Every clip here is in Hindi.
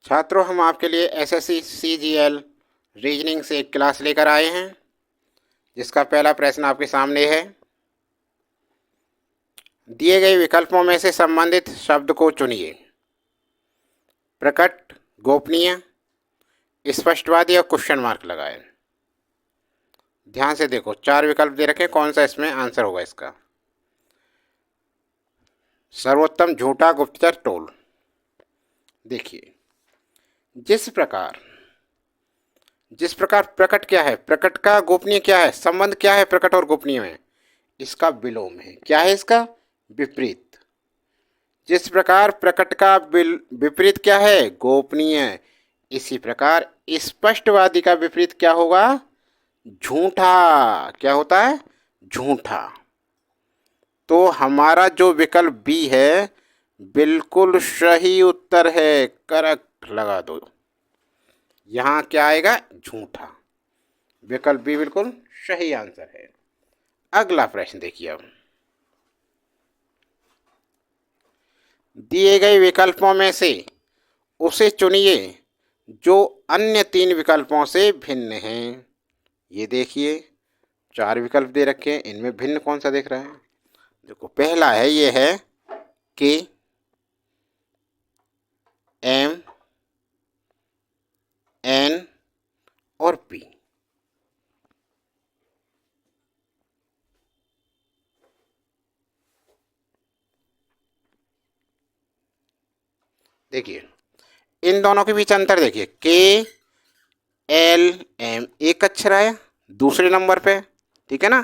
छात्रों, हम आपके लिए एसएससी सीजीएल रीजनिंग से एक क्लास लेकर आए हैं, जिसका पहला प्रश्न आपके सामने है। दिए गए विकल्पों में से संबंधित शब्द को चुनिए। प्रकट, गोपनीय, स्पष्टवादी और क्वेश्चन मार्क लगाएं। ध्यान से देखो, 4 विकल्प दे रखे, कौन सा इसमें आंसर होगा इसका। सर्वोत्तम, झूठा, गुप्तचर, टोल। देखिए, जिस प्रकार प्रकट क्या है, प्रकट का गोपनीय क्या है, संबंध क्या है प्रकट और गोपनीय में, इसका विलोम है। क्या है इसका? विपरीत। जिस प्रकार प्रकट का विपरीत क्या है? गोपनीय। इसी प्रकार स्पष्टवादी का विपरीत क्या होगा? झूठा। क्या होता है? झूठा। तो हमारा जो विकल्प बी है बिल्कुल सही उत्तर है, करेक्ट लगा दो। यहाँ क्या आएगा? झूठा। विकल्प बी बिल्कुल सही आंसर है। अगला प्रश्न देखिए। अब दिए गए विकल्पों में से उसे चुनिए जो अन्य 3 विकल्पों से भिन्न हैं। ये देखिए, 4 विकल्प दे रखे हैं, इनमें भिन्न कौन सा दिख रहा है? देखो, पहला है, ये है के, एम, एन और पी। देखिए, इन दोनों के बीच अंतर देखिए। के, एल, एम एक अक्षर आया दूसरे नंबर पे, ठीक है ना।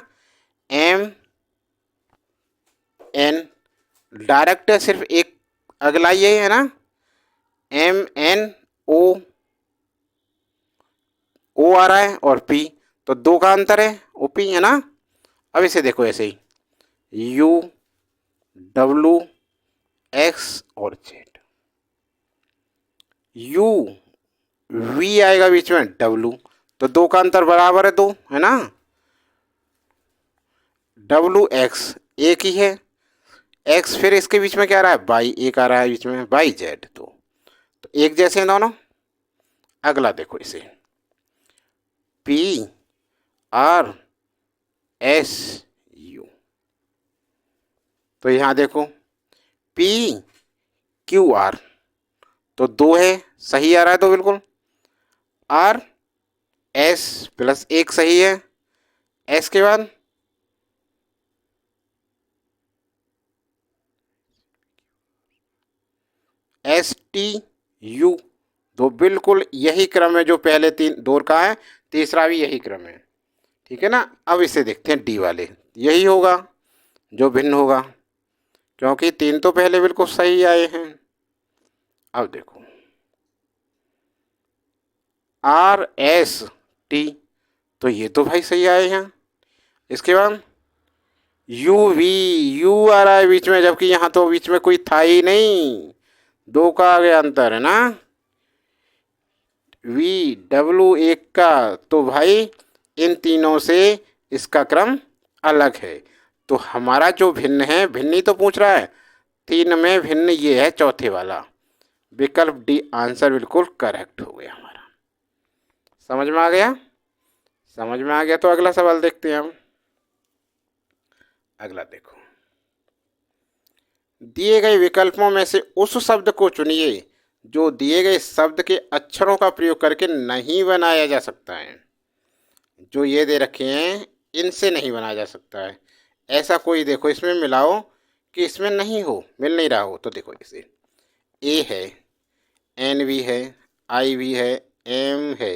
एम, एन डायरेक्ट सिर्फ एक अगला ये है ना। एम, एन, ओ, ओ आ रहा है और पी, तो 2 का अंतर है, ओ पी है ना। अब इसे देखो ऐसे ही, यू, डब्लू, एक्स और जेड। यू, वी आएगा बीच में, डब्लू, तो 2 का अंतर बराबर है, 2 है ना। डब्लू एक्स एक ही है, एक्स फिर इसके बीच में क्या आ रहा है? बाई एक आ रहा है बीच में, बाई जेड, तो एक जैसे हैं दोनों। अगला देखो इसे, पी आर एस यू, तो यहाँ देखो पी क्यू आर, तो 2 है, सही आ रहा है, तो बिल्कुल। आर एस प्लस एक सही है, एस के बाद एस टी यू, तो बिल्कुल यही क्रम है जो पहले 3 दो का है, तीसरा भी यही क्रम है, ठीक है ना। अब इसे देखते हैं डी वाले, यही होगा जो भिन्न होगा, क्योंकि 3 तो पहले बिल्कुल सही आए हैं। अब देखो, आर एस टी, तो ये तो भाई सही आए हैं। इसके बाद यू वी, यू आ रहा है बीच में, जबकि यहाँ तो बीच में कोई था ही नहीं, 2 का आ गया अंतर है ना। वी डब्लू एक का, तो भाई इन तीनों से इसका क्रम अलग है। तो हमारा जो भिन्न है, भिन्न ही तो पूछ रहा है, 3 में भिन्न ये है, चौथे वाला। विकल्प डी आंसर बिल्कुल करेक्ट हो गया हमारा। समझ में आ गया? समझ में आ गया तो अगला सवाल देखते हैं हम। अगला देखो, दिए गए विकल्पों में से उस शब्द को चुनिए जो दिए गए शब्द के अक्षरों का प्रयोग करके नहीं बनाया जा सकता है। जो ये दे रखे हैं इनसे नहीं बनाया जा सकता है। ऐसा कोई देखो इसमें मिलाओ कि इसमें नहीं हो, मिल नहीं रहा हो, तो देखो इसे, ए है, एन भी है, आई भी है, एम है,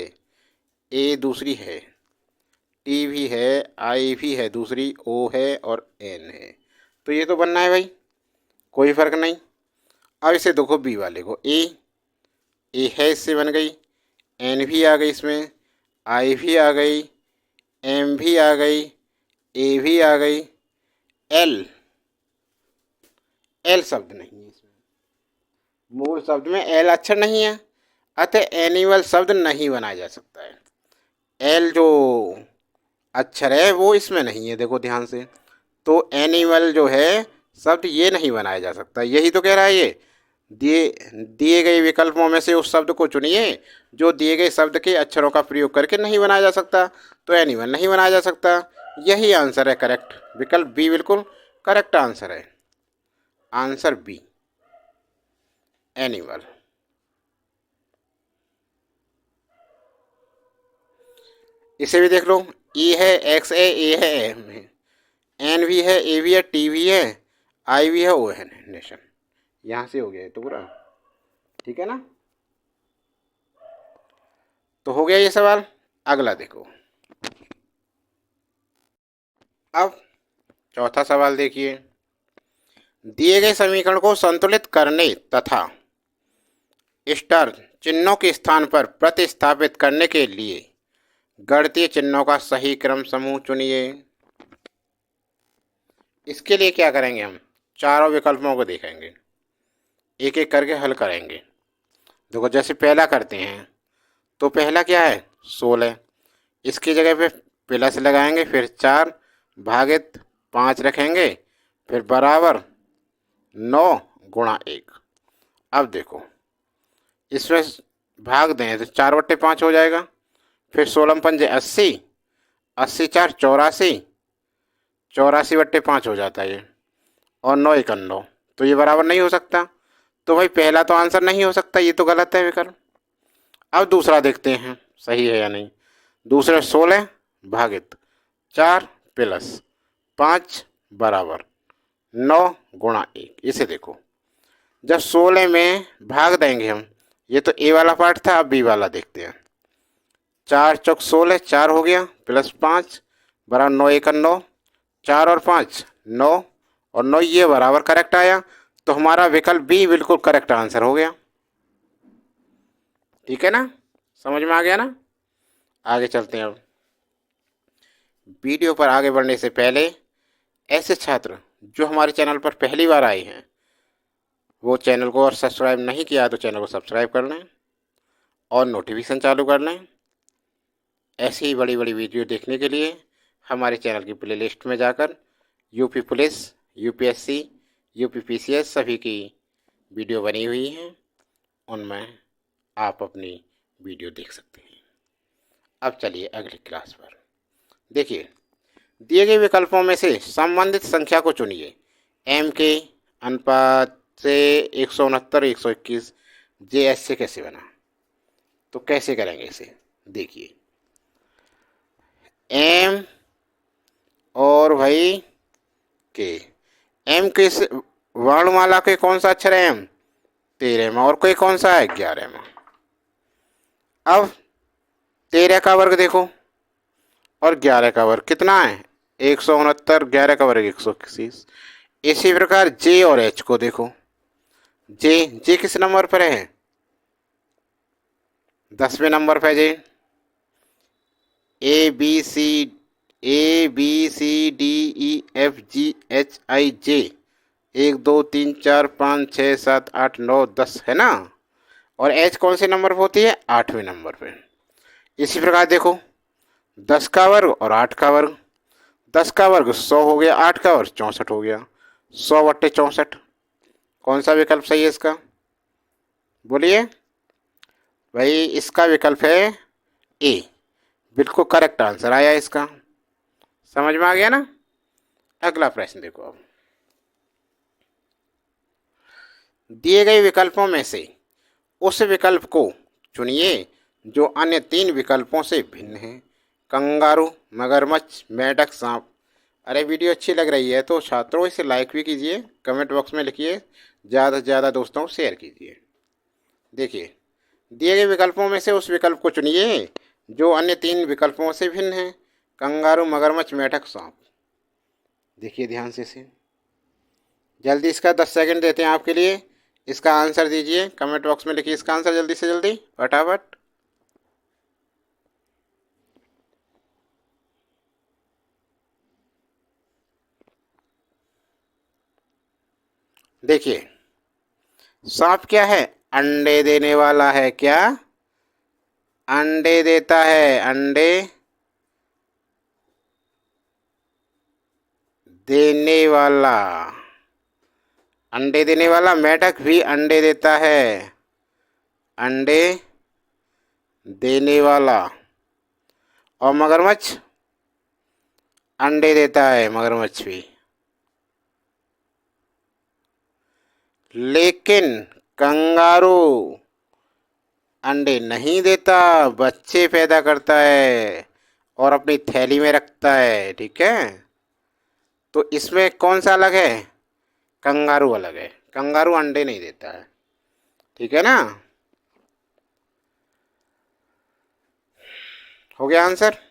ए दूसरी है, टी भी है, आई भी है दूसरी, ओ है और एन है, तो ये तो बनना है भाई, कोई फर्क नहीं। अब इसे देखो बी वाले को, ए है, इससे बन गई, एन भी आ गई इसमें, आई भी आ गई, एम भी आ गई, ए भी आ गई, एल, एल शब्द नहीं है इसमें, मूल शब्द में एल अक्षर नहीं है, अतः एनिमल शब्द नहीं बनाया जा सकता है। एल जो अक्षर है वो इसमें नहीं है, देखो ध्यान से, तो एनिमल जो है शब्द ये नहीं बनाया जा सकता, यही तो कह रहा है ये। दिए दिए गए विकल्पों में से उस शब्द को चुनिए जो दिए गए शब्द के अक्षरों का प्रयोग करके नहीं बनाया जा सकता। तो एनिमल नहीं बनाया जा सकता, यही आंसर है करेक्ट। विकल्प बी बिल्कुल करेक्ट आंसर है। Answer B animal. इसे भी देख लो, ई है, एक्स है, ए है, एम है, एन भी है, ए भी है, टी भी है, आई भी है, ओ है नेशन। यहाँ से हो गया है तो पूरा ठीक है ना। तो हो गया ये सवाल। अगला देखो, अब चौथा सवाल देखिए। दिए गए समीकरण को संतुलित करने तथा स्टार चिन्हों के स्थान पर प्रतिस्थापित करने के लिए गणितीय चिन्हों का सही क्रम समूह चुनिए। इसके लिए क्या करेंगे, हम चारों विकल्पों को देखेंगे, एक एक करके हल करेंगे। देखो जैसे पहला करते हैं, तो पहला क्या है 16, इसकी जगह पे प्लस लगाएंगे, फिर 4 भागित 5 रखेंगे, फिर बराबर 9 गुणा 1। अब देखो इसमें भाग दें तो 4/5 हो जाएगा, फिर 16 पंजे 80, 80 4 84, 84/5 हो जाता है ये, और 9 1 9, तो ये बराबर नहीं हो सकता। तो भाई पहला तो आंसर नहीं हो सकता, ये तो गलत है विकल्प। अब दूसरा देखते हैं सही है या नहीं। दूसरे 16 भागित 4 प्लस 5 बराबर 9 गुणा 1। इसे देखो जब 16 में भाग देंगे हम, ये तो ए वाला पार्ट था, अब बी वाला देखते हैं। 4 चौक 16, 4 हो गया, प्लस 5 बराबर 9 1 9, 4 और 5 9, और 9 ये बराबर करेक्ट आया। तो हमारा विकल्प बी बिल्कुल करेक्ट आंसर हो गया। ठीक है ना, समझ में आ गया ना। आगे चलते हैं। अब वीडियो पर आगे बढ़ने से पहले ऐसे छात्र जो हमारे चैनल पर पहली बार आए हैं, वो चैनल को और सब्सक्राइब नहीं किया तो चैनल को सब्सक्राइब कर लें और नोटिफिकेशन चालू कर लें। ऐसी ही बड़ी बड़ी वीडियो देखने के लिए हमारे चैनल की प्लेलिस्ट में जाकर UP police, UPSC, UP PCS सभी की वीडियो बनी हुई हैं, उनमें आप अपनी वीडियो देख सकते हैं। अब चलिए अगली क्लास पर। देखिए दिए गए विकल्पों में से संबंधित संख्या को चुनिए। एम के अनुपात से 169 121 जे एस से कैसे बना। तो कैसे करेंगे इसे, देखिए एम और भाई के, एम के वर्णमाला के कौन सा अक्षर है एम, 13 में, और कोई कौन सा है 11 में। अब 13 का वर्ग देखो और 11 का वर्ग कितना है 169, 11 का वर्ग 121। इसी प्रकार जे और एच को देखो, जे किस नंबर पर है 10वें नंबर पर J. A B C D E F G H I J 1 2 3 4 5 6 7 8 9 10 है ना। और एच कौन से नंबर पर होती है 8वें नंबर पे। इसी प्रकार देखो 10 का वर्ग और 8 का वर्ग, 10 का वर्ग 100 हो गया, 8 का वर्ग 64 हो गया, 100/64। कौन सा विकल्प सही है इसका, बोलिए भाई। इसका विकल्प है ए, बिल्कुल करेक्ट आंसर आया इसका। समझ में आ गया ना। अगला प्रश्न देखो। अब दिए गए विकल्पों में से उस विकल्प को चुनिए जो अन्य 3 विकल्पों से भिन्न है। कंगारू, मगरमच्छ, मेंढक, सांप। अरे वीडियो अच्छी लग रही है तो छात्रों इसे लाइक भी कीजिए, कमेंट बॉक्स में लिखिए, ज़्यादा से ज़्यादा दोस्तों को शेयर कीजिए। देखिए दिए गए विकल्पों में से उस विकल्प को चुनिए जो अन्य 3 विकल्पों से भिन्न है। कंगारू, मगरमच्छ, मेंढक, सांप। देखिए ध्यान से इसे, जल्दी इसका 10 सेकंड देते हैं आपके लिए। इसका आंसर दीजिए, कमेंट बॉक्स में लिखिए इसका आंसर जल्दी से जल्दी फटाफट। देखिए सांप क्या है, अंडे देने वाला है। क्या अंडे देता है, अंडे देने वाला। अंडे देने वाला मेंढक भी अंडे देता है। अंडे देने वाला। और मगरमच्छ अंडे देता है, मगरमच्छ भी। लेकिन कंगारू अंडे नहीं देता, बच्चे पैदा करता है और अपनी थैली में रखता है। ठीक है, तो इसमें कौन सा अलग है? कंगारू अलग है। कंगारू अंडे नहीं देता है। ठीक है ना? हो गया आंसर।